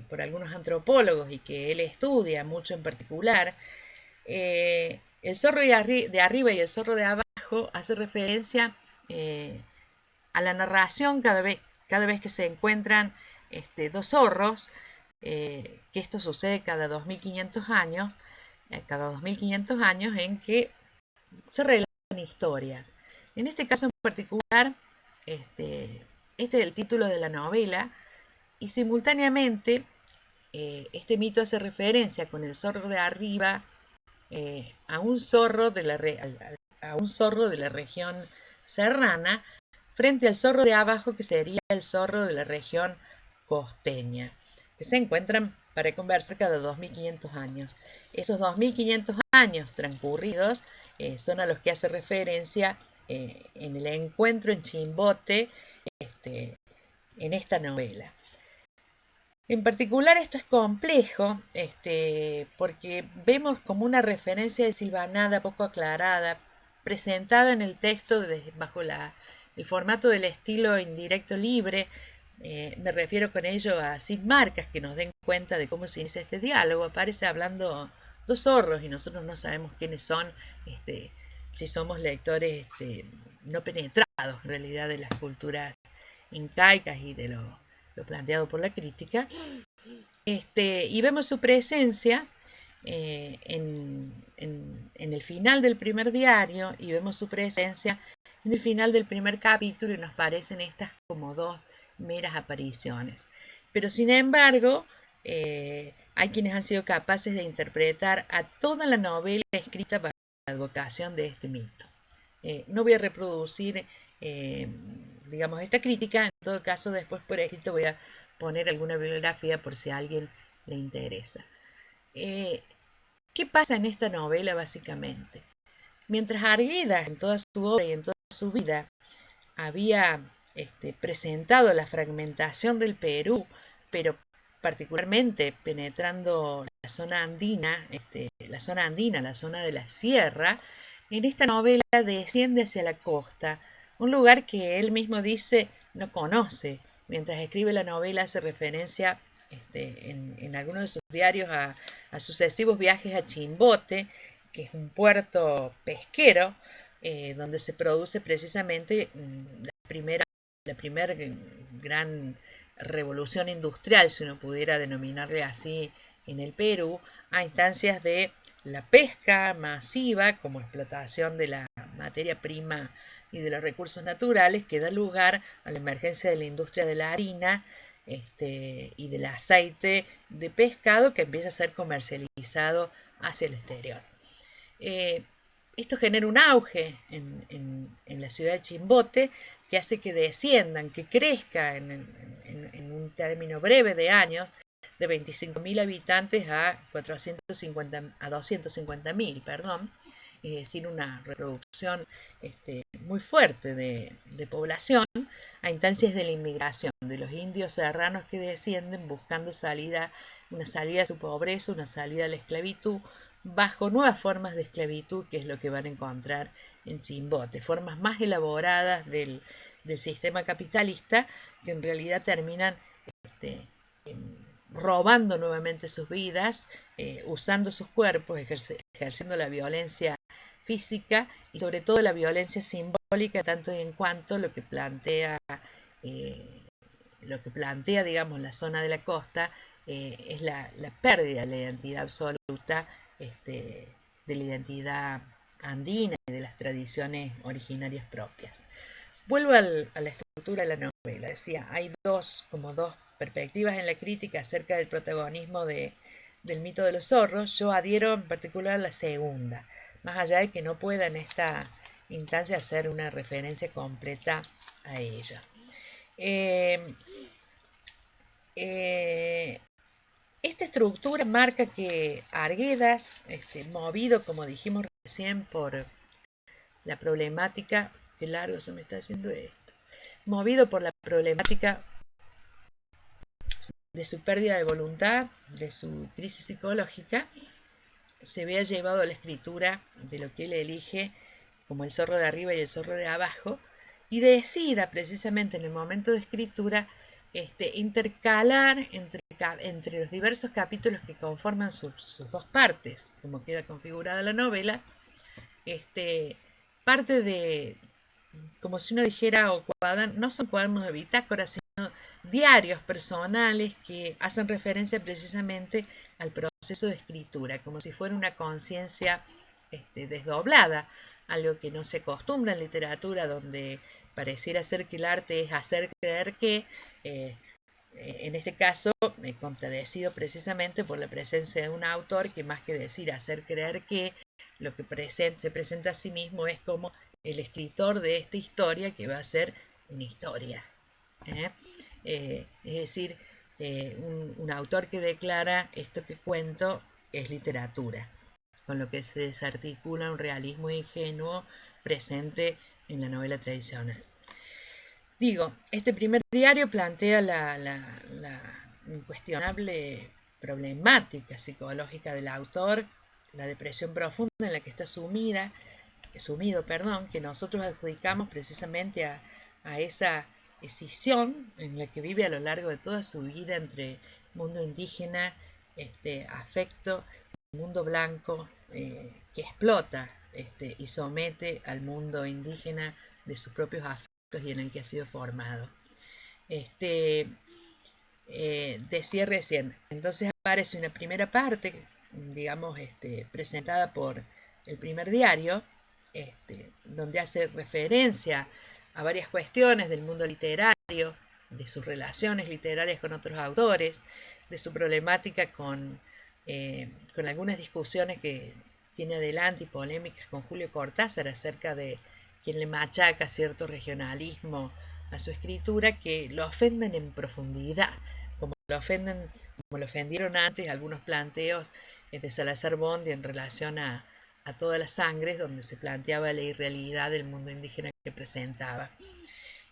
por algunos antropólogos y que él estudia mucho en particular. El zorro de arriba y el zorro de abajo hace referencia a la narración cada vez que se encuentran dos zorros, que esto sucede cada 2500 años, en que se relatan historias. En este caso en particular, este es el título de la novela, y simultáneamente este mito hace referencia con el zorro de arriba a un zorro de la región serrana frente al zorro de abajo, que sería el zorro de la región costeña, que se encuentran para conversar cada 2500 años. Esos 2500 años transcurridos son a los que hace referencia en el encuentro en Chimbote en esta novela. En particular esto es complejo porque vemos como una referencia desilvanada, poco aclarada, presentada en el texto bajo el formato del estilo indirecto libre. Me refiero con ello a sin marcas que nos den cuenta de cómo se inicia este diálogo. Aparece hablando dos zorros y nosotros no sabemos quiénes son, si somos lectores no penetrados en realidad de las culturas incaicas y de lo planteado por la crítica, y vemos su presencia en el final del primer diario y vemos su presencia en el final del primer capítulo y nos parecen estas como dos meras apariciones. Pero sin embargo, hay quienes han sido capaces de interpretar a toda la novela escrita para la advocación de este mito. No voy a reproducir digamos esta crítica, en todo caso después por escrito voy a poner alguna bibliografía por si a alguien le interesa. ¿Qué pasa en esta novela básicamente? Mientras Arguedas en toda su obra y en toda su vida había presentado la fragmentación del Perú, pero particularmente penetrando la zona andina, la zona de la sierra, en esta novela desciende hacia la costa, un lugar que él mismo dice no conoce. Mientras escribe la novela hace referencia en algunos de sus diarios a sucesivos viajes a Chimbote, que es un puerto pesquero, donde se produce precisamente la primera gran revolución industrial, si uno pudiera denominarle así, en el Perú, a instancias de la pesca masiva como explotación de la materia prima y de los recursos naturales, que da lugar a la emergencia de la industria de la harina y del aceite de pescado, que empieza a ser comercializado hacia el exterior. Esto genera un auge en la ciudad de Chimbote, que hace que desciendan, que crezca en un término breve de años, de 25.000 habitantes a 250.000, perdón, es decir, una reproducción muy fuerte de población a instancias de la inmigración, de los indios serranos que descienden buscando una salida a su pobreza, una salida a la esclavitud, bajo nuevas formas de esclavitud, que es lo que van a encontrar en Chimbote, formas más elaboradas del sistema capitalista, que en realidad terminan robando nuevamente sus vidas, usando sus cuerpos, ejerciendo la violencia física y sobre todo la violencia simbólica, tanto en cuanto lo que plantea, digamos, la zona de la costa, es la pérdida de la identidad absoluta, de la identidad andina y de las tradiciones originarias propias. Vuelvo a la estructura de la novela. Decía, hay dos perspectivas en la crítica acerca del protagonismo del mito de los zorros. Yo adhiero en particular a la segunda, más allá de que no pueda en esta instancia hacer una referencia completa a ella. Esta estructura marca que Arguedas, movido, como dijimos recién, por la problemática, qué largo se me está haciendo esto, movido por la problemática de su pérdida de voluntad, de su crisis psicológica, se vea llevado a la escritura de lo que él elige como el zorro de arriba y el zorro de abajo, y decida precisamente en el momento de escritura intercalar entre los diversos capítulos que conforman sus dos partes, como queda configurada la novela, parte de, como si uno dijera, no son cuadernos de bitácora, sino diarios personales que hacen referencia precisamente al proceso de escritura, como si fuera una conciencia desdoblada, algo que no se acostumbra en literatura, donde pareciera ser que el arte es hacer creer que, en este caso, contradecido precisamente por la presencia de un autor que, más que decir hacer creer que, lo que se presenta a sí mismo es como el escritor de esta historia, que va a ser una historia. Es decir, un autor que declara esto que cuento es literatura, con lo que se desarticula un realismo ingenuo presente en la novela tradicional. Digo, este primer diario plantea la incuestionable problemática psicológica del autor, la depresión profunda en la que está sumido, que nosotros adjudicamos precisamente a esa escisión en la que vive a lo largo de toda su vida entre mundo indígena, afecto, mundo blanco, que explota y somete al mundo indígena de sus propios afectos y en el que ha sido formado. Decía recién, entonces aparece una primera parte, digamos, presentada por el primer diario, donde hace referencia a varias cuestiones del mundo literario, de sus relaciones literarias con otros autores, de su problemática con algunas discusiones que tiene adelante y polémicas con Julio Cortázar acerca de quien le machaca cierto regionalismo a su escritura, que lo ofenden en profundidad, como lo ofendieron antes algunos planteos de Salazar Bondi en relación a todas las sangres, donde se planteaba la irrealidad del mundo indígena que presentaba.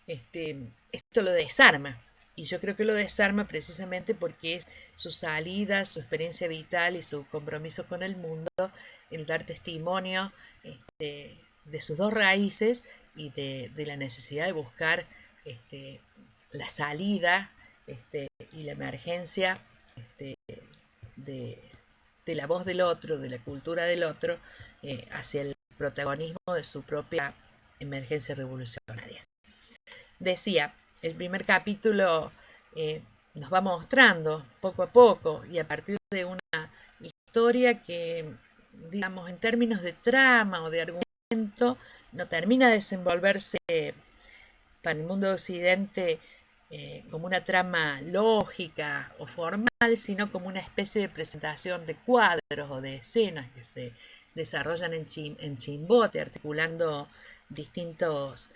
Esto lo desarma, y yo creo que lo desarma precisamente porque es su salida, su experiencia vital y su compromiso con el mundo, el dar testimonio de sus dos raíces y de la necesidad de buscar la salida y la emergencia de la voz del otro, de la cultura del otro, hacia el protagonismo de su propia emergencia revolucionaria. Decía, el primer capítulo nos va mostrando poco a poco y a partir de una historia que, digamos, en términos de trama o de argumento, no termina de desenvolverse para el mundo de Occidente como una trama lógica o formal, sino como una especie de presentación de cuadros o de escenas que se desarrollan en Chimbote, articulando distintos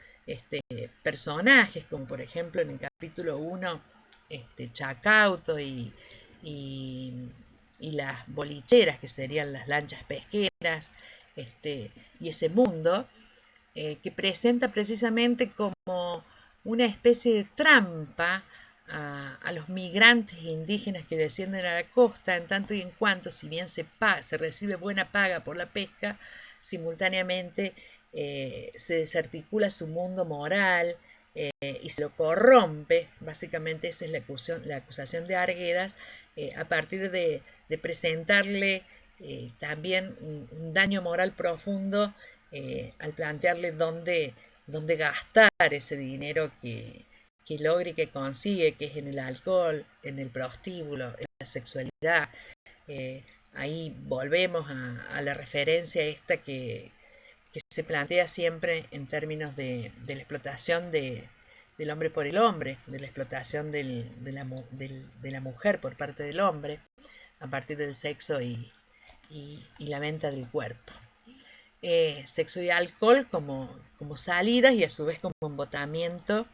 personajes, como por ejemplo en el capítulo 1, Chacauto y las bolicheras, que serían las lanchas pesqueras, y ese mundo que presenta precisamente como una especie de trampa a los migrantes indígenas que descienden a la costa, en tanto y en cuanto, si bien se recibe buena paga por la pesca, simultáneamente se desarticula su mundo moral y se lo corrompe. Básicamente esa es la acusación de Arguedas, a partir de presentarle también un daño moral profundo al plantearle dónde gastar ese dinero que logra y que consigue, que es en el alcohol, en el prostíbulo, en la sexualidad. Ahí volvemos a la referencia esta que se plantea siempre en términos de la explotación del hombre por el hombre, de la explotación de la mujer por parte del hombre, a partir del sexo y la venta del cuerpo. Sexo y alcohol como salidas y a su vez como embotamiento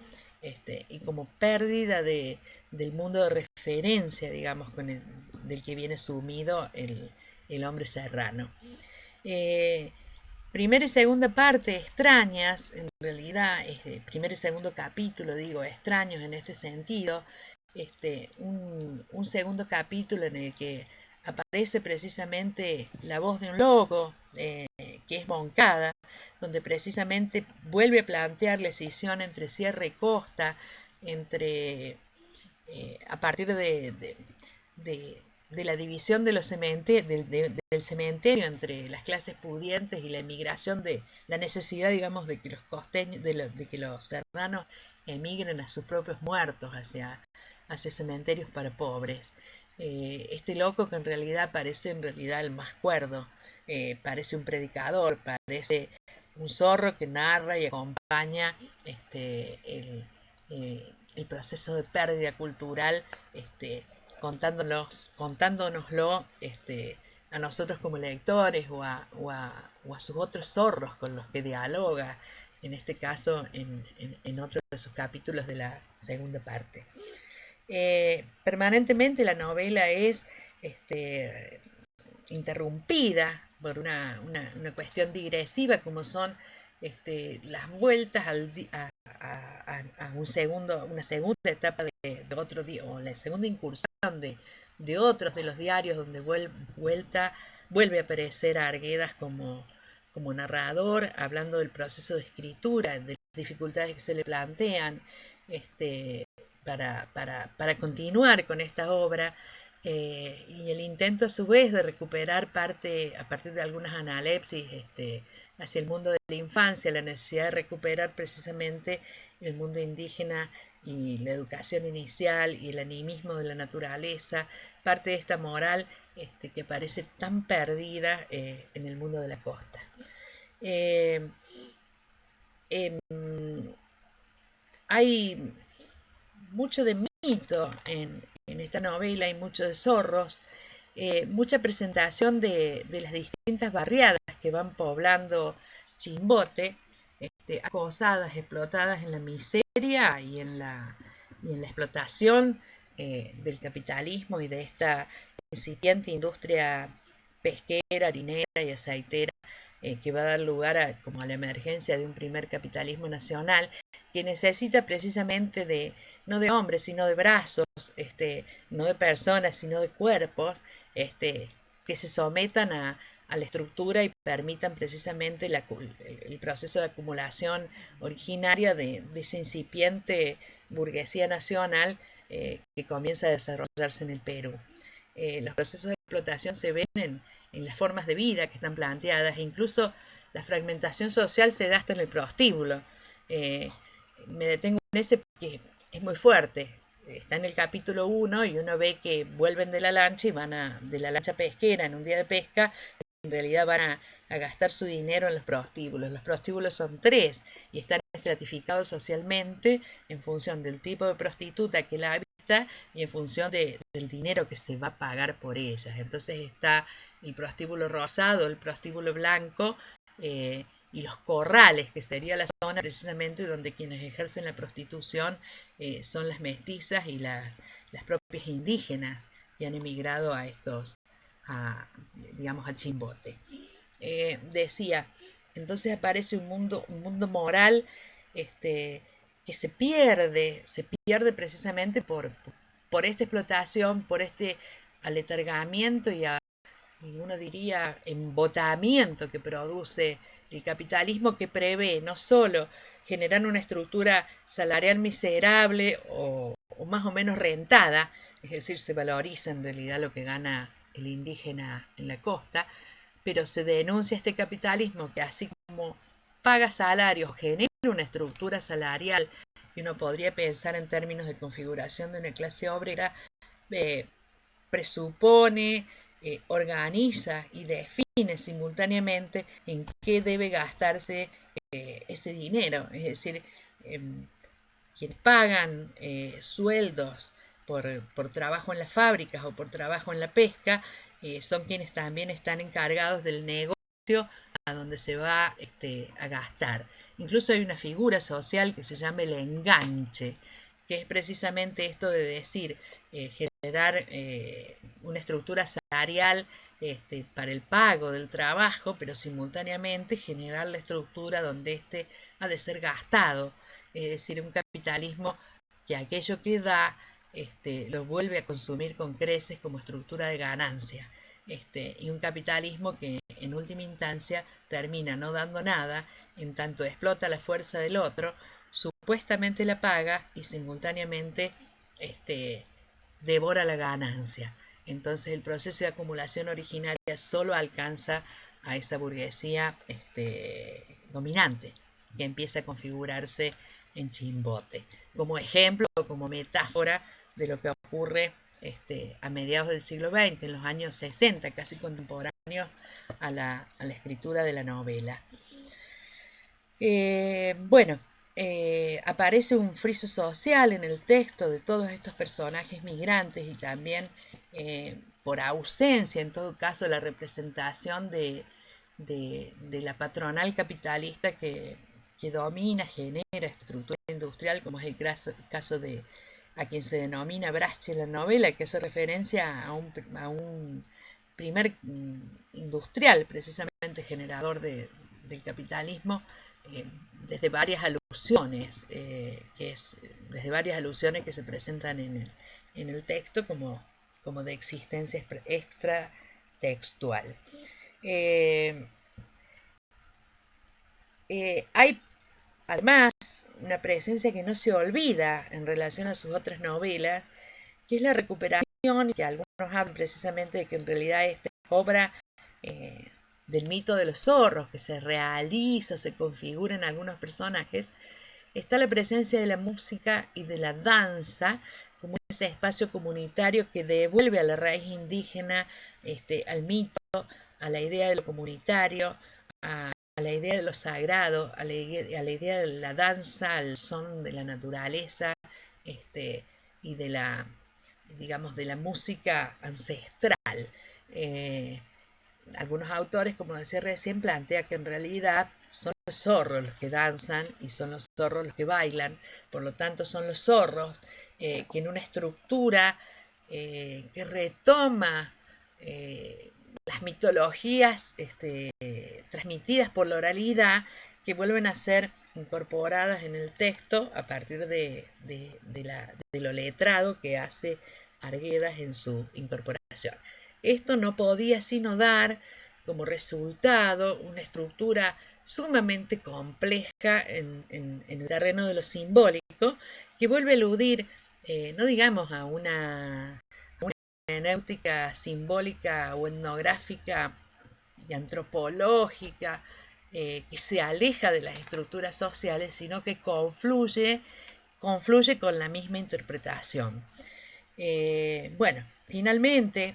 y como pérdida del mundo de referencia, digamos, del que viene sumido el hombre serrano. Primera y segunda parte extrañas, en realidad, primer y segundo capítulo, digo, extraños en este sentido, un segundo capítulo en el que aparece precisamente la voz de un loco, que es Moncada, donde precisamente vuelve a plantear la escisión entre sierra y costa, a partir de la división de del cementerio entre las clases pudientes y la emigración, de la necesidad, digamos, de que los costeños, de que los serranos emigren a sus propios muertos hacia cementerios para pobres. Este loco, que en realidad parece el más cuerdo, parece un predicador, parece un zorro que narra y acompaña el proceso de pérdida cultural, contándonoslo a nosotros como lectores o a sus otros zorros con los que dialoga, en este caso en otro de sus capítulos de la segunda parte. Permanentemente la novela es interrumpida por una cuestión digresiva, como son las vueltas a una segunda etapa de otro día, o la segunda incursión de otros de los diarios, donde vuelve a aparecer Arguedas como narrador, hablando del proceso de escritura, de las dificultades que se le plantean para continuar con esta obra, y el intento a su vez de recuperar parte, a partir de algunas analepsis hacia el mundo de la infancia, la necesidad de recuperar precisamente el mundo indígena y la educación inicial y el animismo de la naturaleza, parte de esta moral que parece tan perdida en el mundo de la costa. Hay mucho de mito en esta novela, hay mucho de zorros, mucha presentación de las distintas barriadas que van poblando Chimbote, acosadas, explotadas en la miseria y en la explotación del capitalismo y de esta incipiente industria pesquera, harinera y aceitera, que va a dar lugar a la emergencia de un primer capitalismo nacional, que necesita precisamente no de hombres, sino de brazos, no de personas, sino de cuerpos, que se sometan a la estructura y permitan precisamente el proceso de acumulación originaria de esa incipiente burguesía nacional que comienza a desarrollarse en el Perú. Los procesos de explotación se ven en las formas de vida que están planteadas, e incluso la fragmentación social se da hasta en el prostíbulo. Me detengo en ese porque es muy fuerte. Está en el capítulo 1 y uno ve que vuelven de la lancha y de la lancha pesquera en un día de pesca, en realidad van a gastar su dinero en los prostíbulos. Los prostíbulos son 3 y están estratificados socialmente en función del tipo de prostituta que la habita y en función del dinero que se va a pagar por ellas. Entonces está el prostíbulo rosado, el prostíbulo blanco, y los corrales, que sería la zona precisamente donde quienes ejercen la prostitución son las mestizas y las propias indígenas que han emigrado digamos, a Chimbote. Decía, entonces aparece un mundo moral que se pierde precisamente por esta explotación, por este aletargamiento y uno diría embotamiento que produce el capitalismo, que prevé no solo generar una estructura salarial miserable o más o menos rentada, es decir, se valoriza en realidad lo que gana el indígena en la costa, pero se denuncia este capitalismo que así como paga salarios, genera una estructura salarial, y uno podría pensar en términos de configuración de una clase obrera, presupone, organiza y define simultáneamente en qué debe gastarse ese dinero. Es decir, quienes pagan sueldos por trabajo en las fábricas o por trabajo en la pesca, son quienes también están encargados del negocio a donde se va a gastar. Incluso hay una figura social que se llama el enganche, que es precisamente esto de decir, generar una estructura salarial para el pago del trabajo, pero simultáneamente generar la estructura donde éste ha de ser gastado. Es decir, un capitalismo que aquello que da lo vuelve a consumir con creces como estructura de ganancia. Y un capitalismo que en última instancia termina no dando nada, en tanto explota la fuerza del otro, supuestamente la paga y simultáneamente devora la ganancia. Entonces el proceso de acumulación originaria solo alcanza a esa burguesía dominante que empieza a configurarse en Chimbote, como ejemplo, como metáfora de lo que ocurre a mediados del siglo XX, en los años 60, casi contemporáneos a la escritura de la novela. Bueno, aparece un friso social en el texto de todos estos personajes migrantes y también por ausencia, en todo caso, la representación de la patronal capitalista que domina, genera estructura industrial, como es el caso de a quien se denomina Brache en la novela, que hace referencia a un primer industrial, precisamente generador del capitalismo, desde varias alusiones, desde varias alusiones que se presentan en el texto como de existencia extratextual. Hay además una presencia que no se olvida en relación a sus otras novelas, que es la recuperación, que algunos hablan precisamente de que en realidad esta es obra del mito de los zorros, que se realiza o se configura en algunos personajes. Está la presencia de la música y de la danza como ese espacio comunitario que devuelve a la raíz indígena, al mito, a la idea de lo comunitario, a la idea de lo sagrado, a la idea de la danza, al son de la naturaleza, y de la, digamos, de la música ancestral. Algunos autores, como decía recién, plantean que en realidad son los zorros los que danzan y son los zorros los que bailan, por lo tanto son los zorros que en una estructura que retoma las mitologías transmitidas por la oralidad, que vuelven a ser incorporadas en el texto a partir de lo letrado que hace Arguedas en su incorporación. Esto no podía sino dar como resultado una estructura sumamente compleja en el terreno de lo simbólico, que vuelve a eludir, no digamos a una hermenéutica simbólica o etnográfica y antropológica que se aleja de las estructuras sociales, sino que confluye con la misma interpretación. Bueno, finalmente,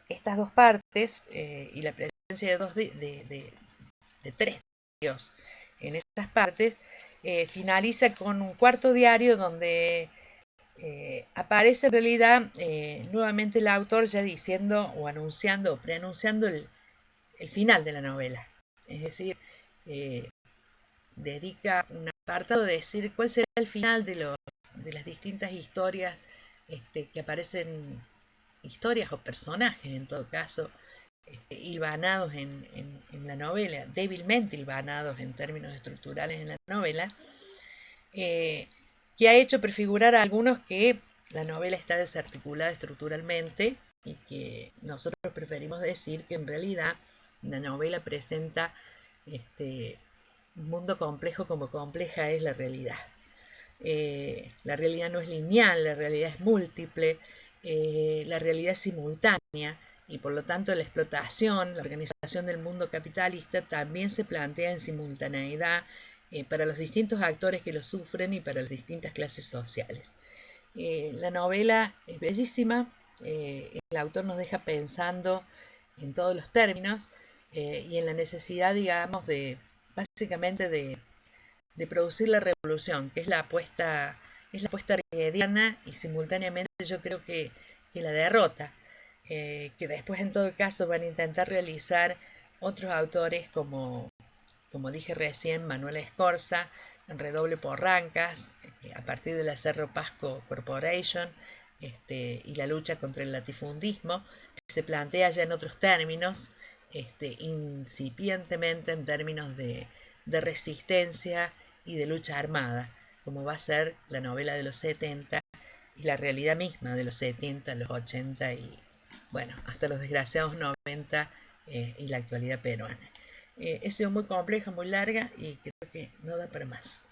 estas dos partes y la presencia de tres diarios en estas partes finaliza con un cuarto diario donde aparece en realidad nuevamente el autor ya diciendo o anunciando o preanunciando el final de la novela. Es decir, dedica un apartado de decir cuál será el final de las distintas historias que aparecen, historias o personajes en todo caso, hilvanados en la novela, débilmente hilvanados en términos estructurales en la novela, que ha hecho prefigurar a algunos que la novela está desarticulada estructuralmente y que nosotros preferimos decir que en realidad la novela presenta un mundo complejo como compleja es la realidad. La realidad no es lineal, la realidad es múltiple, la realidad es simultánea y por lo tanto la explotación, la organización del mundo capitalista también se plantea en simultaneidad para los distintos actores que lo sufren y para las distintas clases sociales. La novela es bellísima, el autor nos deja pensando en todos los términos y en la necesidad, digamos, básicamente de producir la revolución, que es la apuesta hegeliana y simultáneamente yo creo que la derrota, que después en todo caso van a intentar realizar otros autores como dije recién, Manuel Escorza, en Redoble por Rancas, a partir de la Cerro Pasco Corporation, y la lucha contra el latifundismo, que se plantea ya en otros términos, incipientemente en términos de resistencia y de lucha armada, como va a ser la novela de los 70 y la realidad misma de los 70, los 80 y, bueno, hasta los desgraciados 90 y la actualidad peruana. Ha sido muy compleja, muy larga y creo que no da para más.